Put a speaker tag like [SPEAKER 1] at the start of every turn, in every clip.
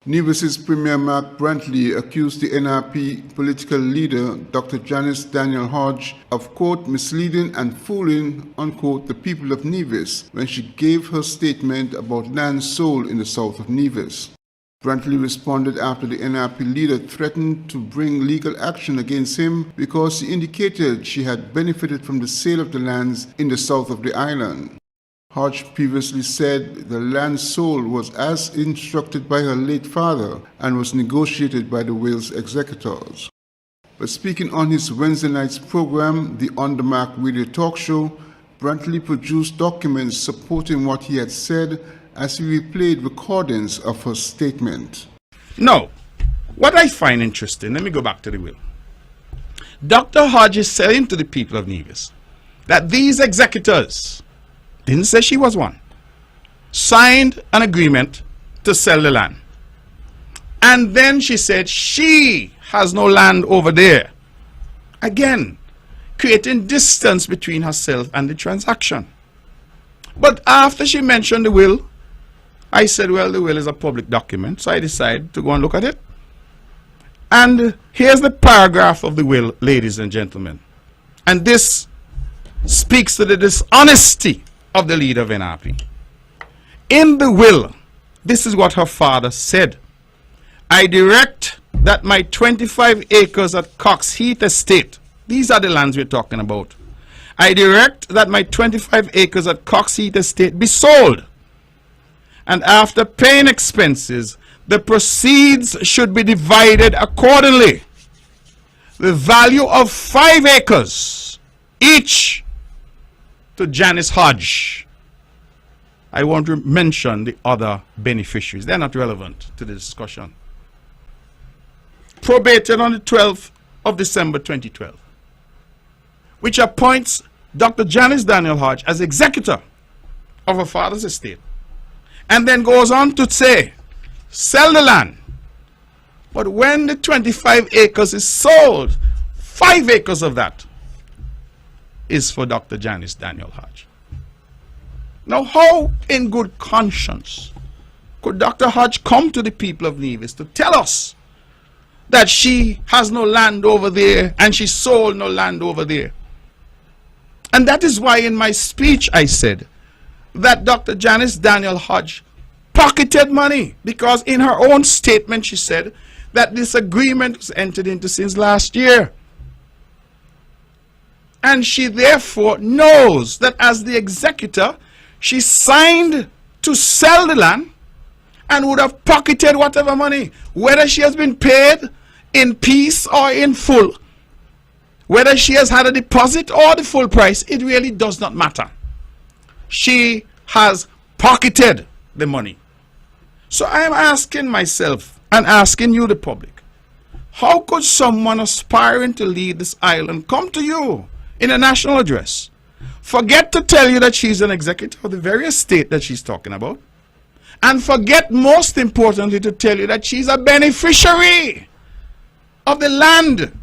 [SPEAKER 1] Nevis' Premier Mark Brantley accused the NRP political leader, Dr. Janice Daniel Hodge, of, quote, misleading and fooling, unquote, the people of Nevis when she gave her statement about land sold in the south of Nevis. Brantley responded after the NRP leader threatened to bring legal action against him because he indicated she had benefited from the sale of the lands in the south of the island. Hodge previously said the land sold was as instructed by her late father and was negotiated by the will's executors. But speaking on his Wednesday night's program, the On the Mark radio talk show, Brantley produced documents supporting what he had said as he replayed recordings of her statement.
[SPEAKER 2] Now, what I find interesting, let me go back to the will. Dr. Hodge is saying to the people of Nevis that these executors, didn't say she was one, signed an agreement to sell the land. And then she said she has no land over there. Again, creating distance between herself and the transaction. But after she mentioned the will, I said, well, the will is a public document, so I decided to go and look at it. And here's the paragraph of the will, ladies and gentlemen. And this speaks to the dishonesty of the leader of NRP. In the will, this is what her father said. I direct that my 25 acres at Cox Heath Estate, these are the lands we're talking about. I direct that my 25 acres at Cox Heath Estate be sold. And after paying expenses, the proceeds should be divided accordingly. The value of 5 acres each to Janice Hodge. I want to mention the other beneficiaries. They're not relevant to the discussion. Probated on the 12th of December 2012, which appoints Dr. Janice Daniel Hodge as executor of her father's estate, and then goes on to say, sell the land. But when the 25 acres is sold, 5 acres of that is for Dr. Janice Daniel Hodge. Now, how in good conscience could Dr. Hodge come to the people of Nevis to tell us that she has no land over there and she sold no land over there? And that is why in my speech I said that Dr. Janice Daniel Hodge pocketed money, because in her own statement she said that this agreement was entered into since last year. And she therefore knows that as the executor, she signed to sell the land and would have pocketed whatever money, whether she has been paid in piece or in full, whether she has had a deposit or the full price, it really does not matter. She has pocketed the money. So I am asking myself and asking you, the public, how could someone aspiring to lead this island come to you in a national address, forget to tell you that she's an executor of the very estate that she's talking about, and forget most importantly to tell you that she's a beneficiary of the land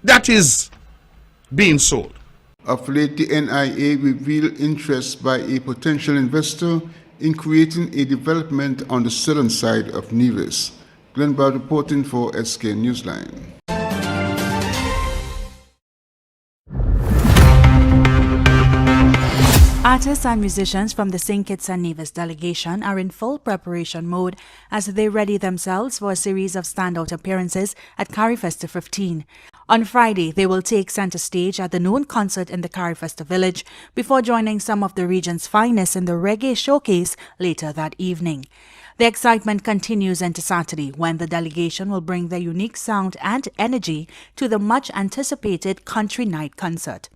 [SPEAKER 2] that is being sold?
[SPEAKER 1] Of late, the NIA revealed interest by a potential investor in creating a development on the southern side of Nevis. Glenn Bard reporting for SK Newsline.
[SPEAKER 3] Artists and musicians from the St. Kitts and Nevis delegation are in full preparation mode as they ready themselves for a series of standout appearances at Carifesta 15. On Friday, they will take center stage at the noon concert in the Carifesta village before joining some of the region's finest in the reggae showcase later that evening. The excitement continues into Saturday when the delegation will bring their unique sound and energy to the much-anticipated Country Night concert.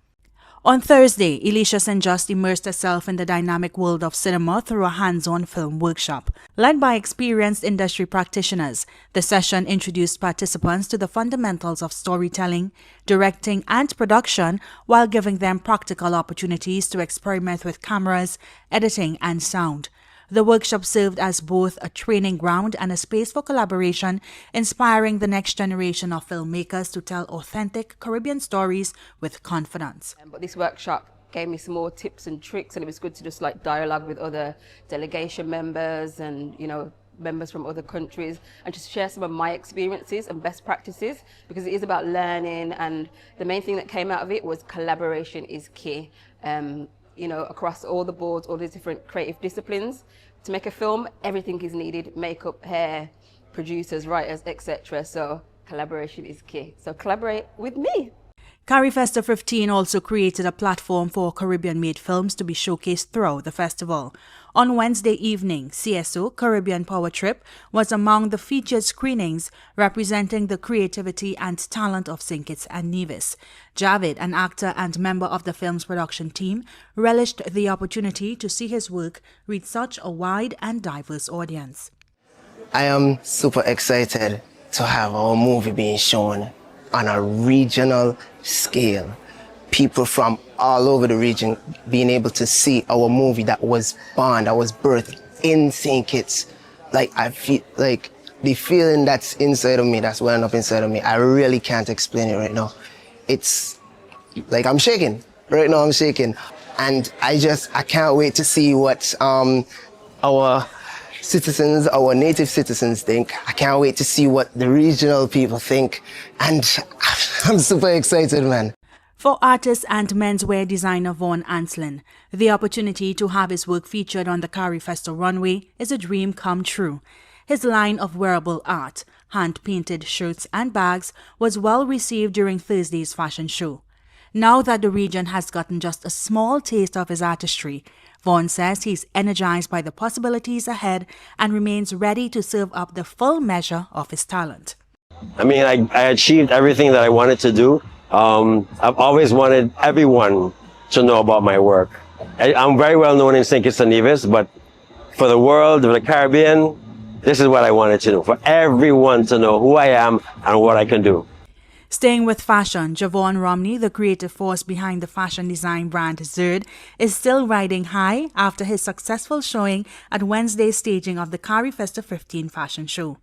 [SPEAKER 3] On Thursday, Elisha St. Just immersed herself in the dynamic world of cinema through a hands-on film workshop. Led by experienced industry practitioners, the session introduced participants to the fundamentals of storytelling, directing, and production while giving them practical opportunities to experiment with cameras, editing, and sound. The workshop served as both a training ground and a space for collaboration, inspiring the next generation of filmmakers to tell authentic Caribbean stories with confidence.
[SPEAKER 4] But this workshop gave me some more tips and tricks, and it was good to just like dialogue with other delegation members and, you know, members from other countries and just share some of my experiences and best practices, because it is about learning, and the main thing that came out of it was collaboration is key. Across all the boards, all the different creative disciplines. To make a film, everything is needed: makeup, hair, producers, writers, etc. So collaboration is key. So collaborate with me.
[SPEAKER 3] CariFesta 15 also created a platform for Caribbean-made films to be showcased throughout the festival. On Wednesday evening, CSO Caribbean Power Trip was among the featured screenings representing the creativity and talent of St. Kitts and Nevis. Javid, an actor and member of the film's production team, relished the opportunity to see his work reach such a wide and diverse audience.
[SPEAKER 5] I am super excited to have our movie being shown on a regional scale. People from all over the region being able to see our movie that was born, that was birthed in St. Kitts. Like, I feel like the feeling that's inside of me, that's welling up inside of me, I really can't explain it right now. It's like I'm shaking. Right now I'm shaking. And I can't wait to see what our citizens, our native citizens think. I can't wait to see what the regional people think. And I'm super excited, man.
[SPEAKER 3] For artist and menswear designer Vaughn Anslin, the opportunity to have his work featured on the CariFesta runway is a dream come true. His line of wearable art, hand-painted shirts and bags, was well received during Thursday's fashion show. Now that the region has gotten just a small taste of his artistry, Vaughn says he's energized by the possibilities ahead and remains ready to serve up the full measure of his talent.
[SPEAKER 6] I mean, I achieved everything that I wanted to do. I've always wanted everyone to know about my work. I'm very well known in St. Kitts and Nevis, but for the world, for the Caribbean, this is what I wanted to do, for everyone to know who I am and what I can do.
[SPEAKER 3] Staying with fashion, Javon Romney, the creative force behind the fashion design brand Zerd, is still riding high after his successful showing at Wednesday's staging of the CariFesta 15 fashion show.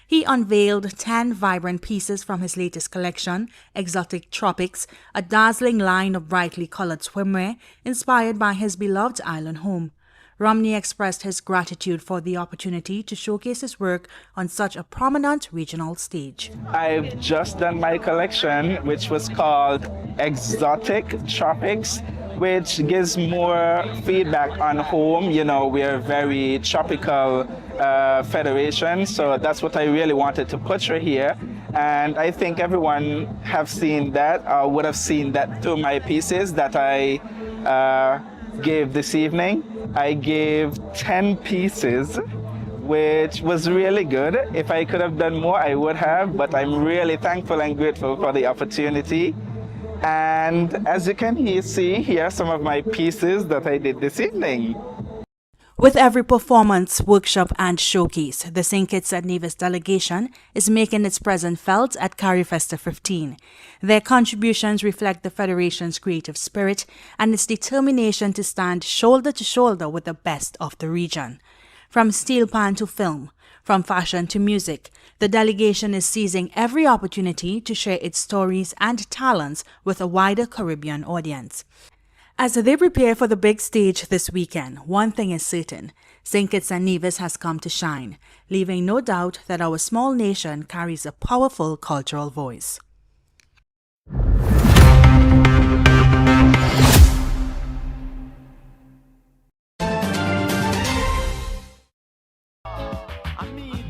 [SPEAKER 3] He unveiled 10 vibrant pieces from his latest collection, Exotic Tropics, a dazzling line of brightly colored swimwear inspired by his beloved island home. Romney expressed his gratitude for the opportunity to showcase his work on such a prominent regional stage.
[SPEAKER 7] I've just done my collection, which was called Exotic Tropics, which gives more feedback on home. You know, we're a very tropical federation, so that's what I really wanted to portray here. And I think everyone have seen that, or would have seen that through my pieces that I gave this evening. I gave 10 pieces, which was really good. If I could have done more, I would have, but I'm really thankful and grateful for the opportunity. And as you can see, here are some of my pieces that I did this evening.
[SPEAKER 3] With every performance, workshop and showcase, the St. Kitts and Nevis delegation is making its presence felt at CariFesta 15. Their contributions reflect the Federation's creative spirit and its determination to stand shoulder to shoulder with the best of the region. From steel pan to film, from fashion to music, the delegation is seizing every opportunity to share its stories and talents with a wider Caribbean audience. As they prepare for the big stage this weekend, one thing is certain: St. Kitts and Nevis has come to shine, leaving no doubt that our small nation carries a powerful cultural voice.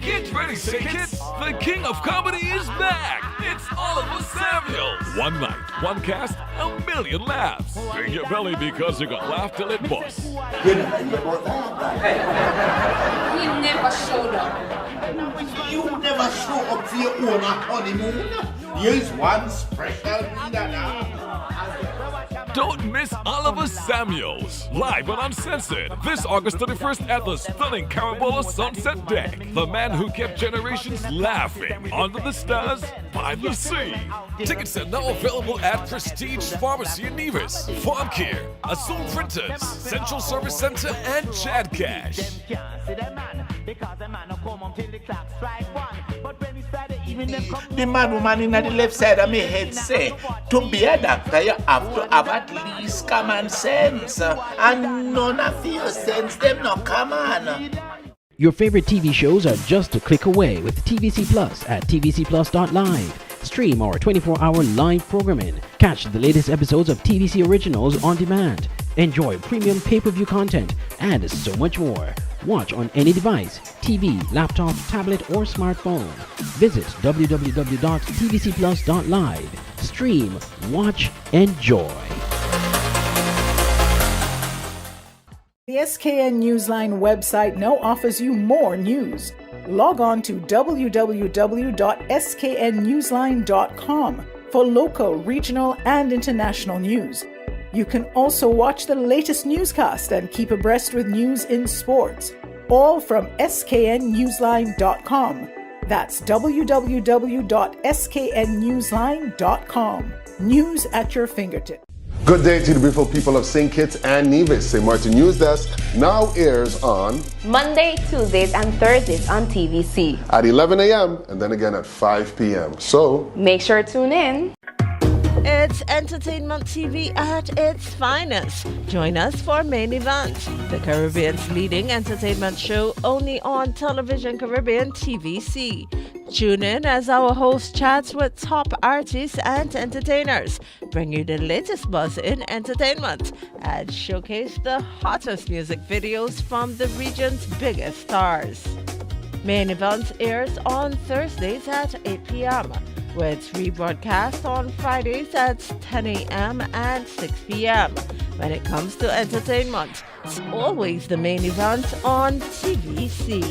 [SPEAKER 8] Get ready, St. Kitts! The king of comedy is back! It's Oliver Samuels! One night, one cast, a million laughs. Bring your belly because you got laugh till it busts.
[SPEAKER 9] He never showed up. You never show up for your own honeymoon. Here's one special leader now.
[SPEAKER 8] Don't miss Oliver Samuels, live and uncensored, this August 31st at the stunning Carabola Sunset Deck. The man who kept generations laughing under the stars by the sea. Tickets are now available at Prestige Pharmacy in Nevis, Farm Care, Azul Printers, Central Service Center, and Chad Cash.
[SPEAKER 9] The man in the left side of my head say, to be a doctor, you have to have at least common sense. And none of your sense, them no common.
[SPEAKER 10] Your favorite TV shows are just a click away with TVC Plus at tvcplus.live. Stream our 24-hour live programming. Catch the latest episodes of TVC Originals on demand. Enjoy premium pay-per-view content and so much more. Watch on any device, TV, laptop, tablet, or smartphone. Visit www.tvcplus.live. Stream, watch, enjoy.
[SPEAKER 11] The SKN Newsline website now offers you more news. Log on to www.sknnewsline.com for local, regional, and international news. You can also watch the latest newscast and keep abreast with news in sports, all from sknnewsline.com. That's www.sknnewsline.com. News at your fingertips.
[SPEAKER 12] Good day to the beautiful people of St. Kitts and Nevis. St. Martin News Desk now airs on
[SPEAKER 13] Monday, Tuesdays, and Thursdays on TVC
[SPEAKER 12] at 11 a.m. and then again at 5 p.m. So
[SPEAKER 13] make sure to tune in.
[SPEAKER 14] It's Entertainment TV at its finest. Join us for Main Event, the Caribbean's leading entertainment show only on Television Caribbean TVC. Tune in as our host chats with top artists and entertainers, bring you the latest buzz in entertainment, and showcase the hottest music videos from the region's biggest stars. Main Event airs on Thursdays at 8 p.m. with rebroadcast on Fridays at 10 a.m. and 6 p.m. When it comes to entertainment, it's always the Main Event on TVC.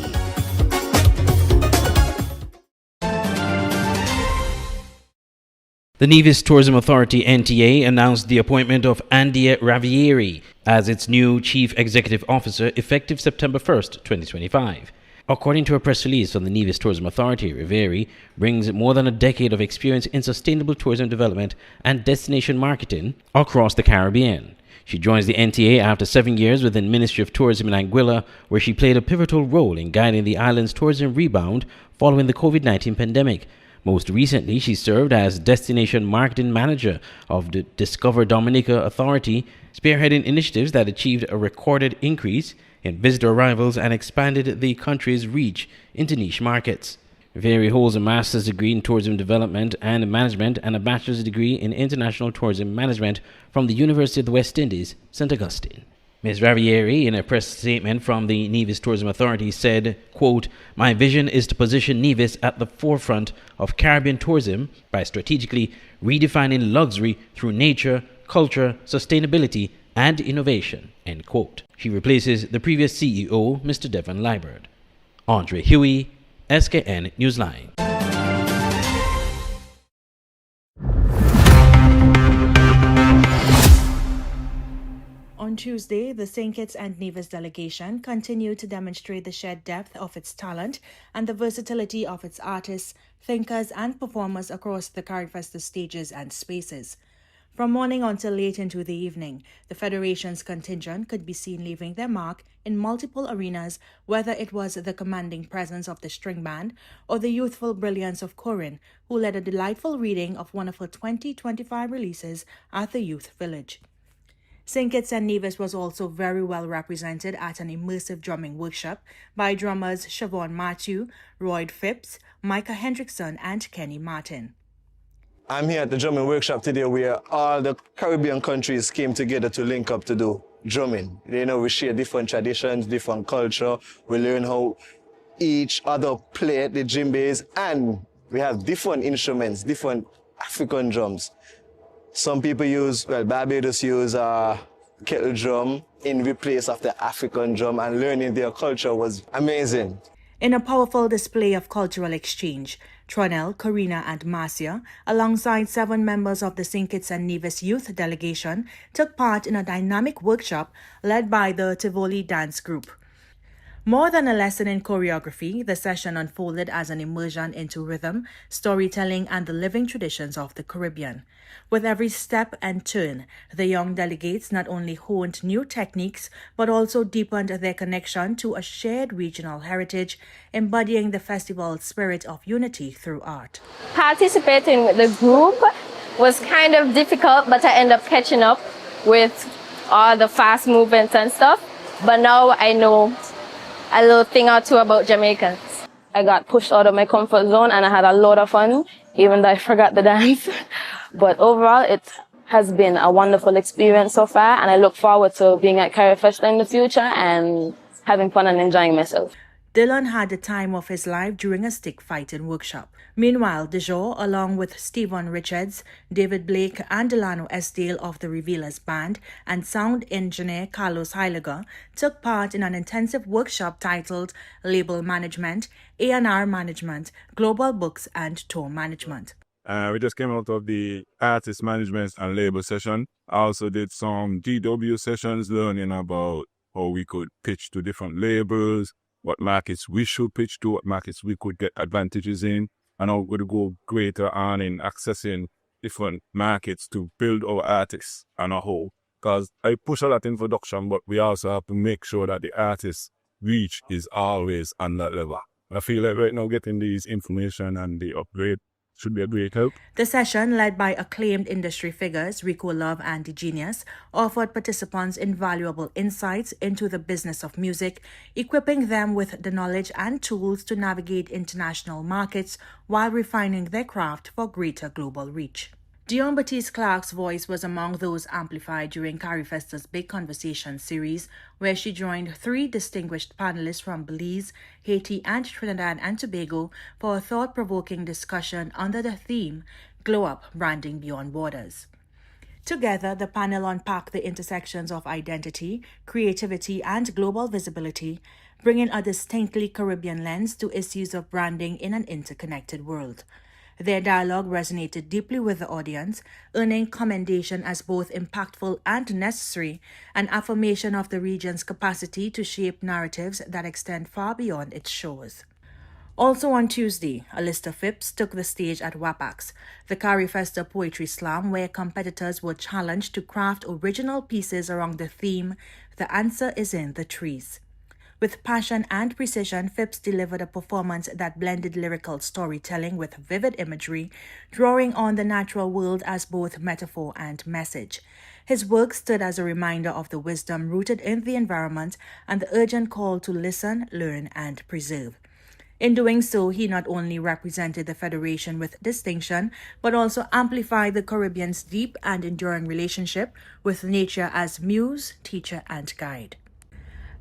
[SPEAKER 10] The Nevis Tourism Authority NTA announced the appointment of Andrea Ravieri as its new Chief Executive Officer effective September 1st, 2025. According to a press release from the Nevis Tourism Authority, Ravieri brings more than a decade of experience in sustainable tourism development and destination marketing across the Caribbean. She joins the NTA after 7 years within Ministry of Tourism in Anguilla, where she played a pivotal role in guiding the island's tourism rebound following the COVID-19 pandemic. Most recently, she served as Destination Marketing Manager of the Discover Dominica Authority, spearheading initiatives that achieved a recorded increase in visitor arrivals and expanded the country's reach into niche markets. Ravieri holds a master's degree in tourism development and management and a bachelor's degree in international tourism management from the University of the West Indies, St. Augustine. Ms. Ravieri, in a press statement from the Nevis Tourism Authority, said, quote, "My vision is to position Nevis at the forefront of Caribbean tourism by strategically redefining luxury through nature, culture, sustainability, and innovation," end quote. She replaces the previous CEO, Mr. Devon Liebert. Andre Huey, SKN Newsline.
[SPEAKER 3] On Tuesday, the St. Kitts and Nevis delegation continued to demonstrate the sheer depth of its talent and the versatility of its artists, thinkers, and performers across the CARIFESTA stages and spaces. From morning until late into the evening, the Federation's contingent could be seen leaving their mark in multiple arenas, whether it was the commanding presence of the string band or the youthful brilliance of Corinne, who led a delightful reading of one of her 2025 releases at the Youth Village. St. Kitts and Nevis was also very well represented at an immersive drumming workshop by drummers Siobhan Matthew, Royd Phipps, Micah Hendrickson, and Kenny Martin.
[SPEAKER 15] I'm here at the drumming workshop today where all the Caribbean countries came together to link up to do drumming. You know, we share different traditions, different culture. We learn how each other play the djembes, and we have different instruments, different African drums. Some people use, Barbados use a kettle drum in replace of the African drum, and learning their culture was amazing.
[SPEAKER 3] In a powerful display of cultural exchange, Tronell, Karina, and Marcia, alongside 7 members of the St. Kitts and Nevis youth delegation, took part in a dynamic workshop led by the Tivoli dance group. More than a lesson in choreography, the session unfolded as an immersion into rhythm, storytelling, and the living traditions of the Caribbean. With every step and turn, the young delegates not only honed new techniques, but also deepened their connection to a shared regional heritage, embodying the festival's spirit of unity through art.
[SPEAKER 16] Participating with the group was kind of difficult, but I ended up catching up with all the fast movements and stuff. But now I know a little thing or two about Jamaicans. I got pushed out of my comfort zone and I had a lot of fun, even though I forgot the dance. But overall, it has been a wonderful experience so far, and I look forward to being at Carifesta in the future and having fun and enjoying myself.
[SPEAKER 3] Dylan had the time of his life during a stick fighting workshop. Meanwhile, Dejour, along with Stephen Richards, David Blake, and Delano Esdale of the Revealers Band, and sound engineer Carlos Heiliger, took part in an intensive workshop titled Label Management, A&R Management, Global Books, and Tour Management.
[SPEAKER 17] We just came out of the artist management and label session. I also did some DW sessions, learning about how we could pitch to different labels, what markets we should pitch to, what markets we could get advantages in, and how we could go greater on in accessing different markets to build our artists on a whole. Because I push a lot in production, but we also have to make sure that the artist's reach is always on that level. I feel like right now getting these information and the upgrade should be a great help.
[SPEAKER 3] The session, led by acclaimed industry figures Rico Love and The Genius, offered participants invaluable insights into the business of music, equipping them with the knowledge and tools to navigate international markets while refining their craft for greater global reach. Dion Baptiste Clark's voice was among those amplified during Carifesta's Big Conversation series, where she joined 3 distinguished panelists from Belize, Haiti, and Trinidad and Tobago for a thought-provoking discussion under the theme, Glow Up, Branding Beyond Borders. Together, the panel unpacked the intersections of identity, creativity, and global visibility, bringing a distinctly Caribbean lens to issues of branding in an interconnected world. Their dialogue resonated deeply with the audience, earning commendation as both impactful and necessary, an affirmation of the region's capacity to shape narratives that extend far beyond its shores. Also on Tuesday, Alista Phipps took the stage at WAPAX, the Carifesta Poetry Slam, where competitors were challenged to craft original pieces around the theme, The Answer is in the Trees. With passion and precision, Phipps delivered a performance that blended lyrical storytelling with vivid imagery, drawing on the natural world as both metaphor and message. His work stood as a reminder of the wisdom rooted in the environment and the urgent call to listen, learn, and preserve. In doing so, he not only represented the Federation with distinction, but also amplified the Caribbean's deep and enduring relationship with nature as muse, teacher, and guide.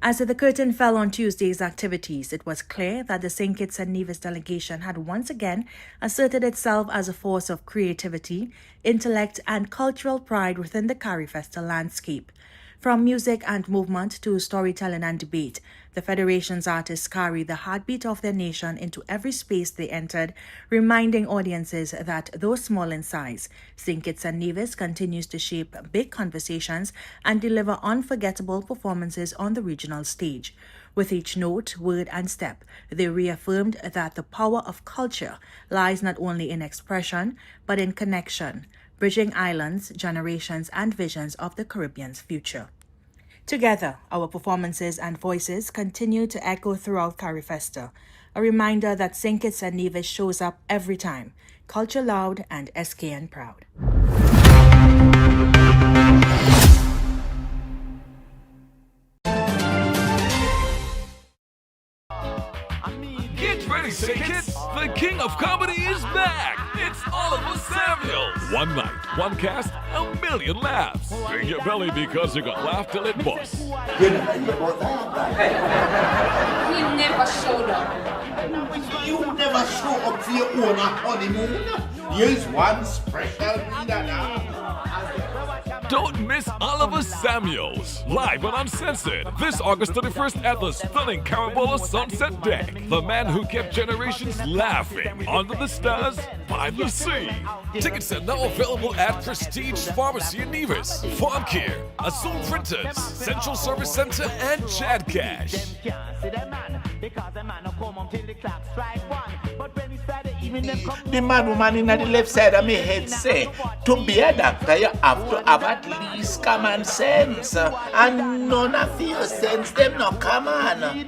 [SPEAKER 3] As the curtain fell on Tuesday's activities, it was clear that the St. Kitts and Nevis delegation had once again asserted itself as a force of creativity, intellect, and cultural pride within the Carifesta landscape. From music and movement to storytelling and debate, the Federation's artists carried the heartbeat of their nation into every space they entered, reminding audiences that, though small in size, St. Kitts and Nevis continues to shape big conversations and deliver unforgettable performances on the regional stage. With each note, word, and step, they reaffirmed that the power of culture lies not only in expression, but in connection, bridging islands, generations, and visions of the Caribbean's future. Together, our performances and voices continue to echo throughout Carifesta, a reminder that St. Kitts and Nevis shows up every time, culture loud and SKN proud.
[SPEAKER 8] Get ready, St. Kitts! The king of comedy is back! It's Oliver Samuels! One night, one cast, a million laughs. Bring your belly because you got laugh till it busts.
[SPEAKER 9] He never showed up. You never show up for your own honeymoon. Here's one special
[SPEAKER 8] Don't miss Oliver Samuels, live and uncensored, this August 31st at the stunning Carabola Sunset Deck. The man who kept generations laughing under the stars by the sea. Tickets are now available at Prestige Pharmacy in Nevis, Farm Care, Azul Printers, Central Service Center, and Chad Cash.
[SPEAKER 9] The man woman in the left side of my head say, to be a doctor you have to have at least common sense. And none of your sense them no common.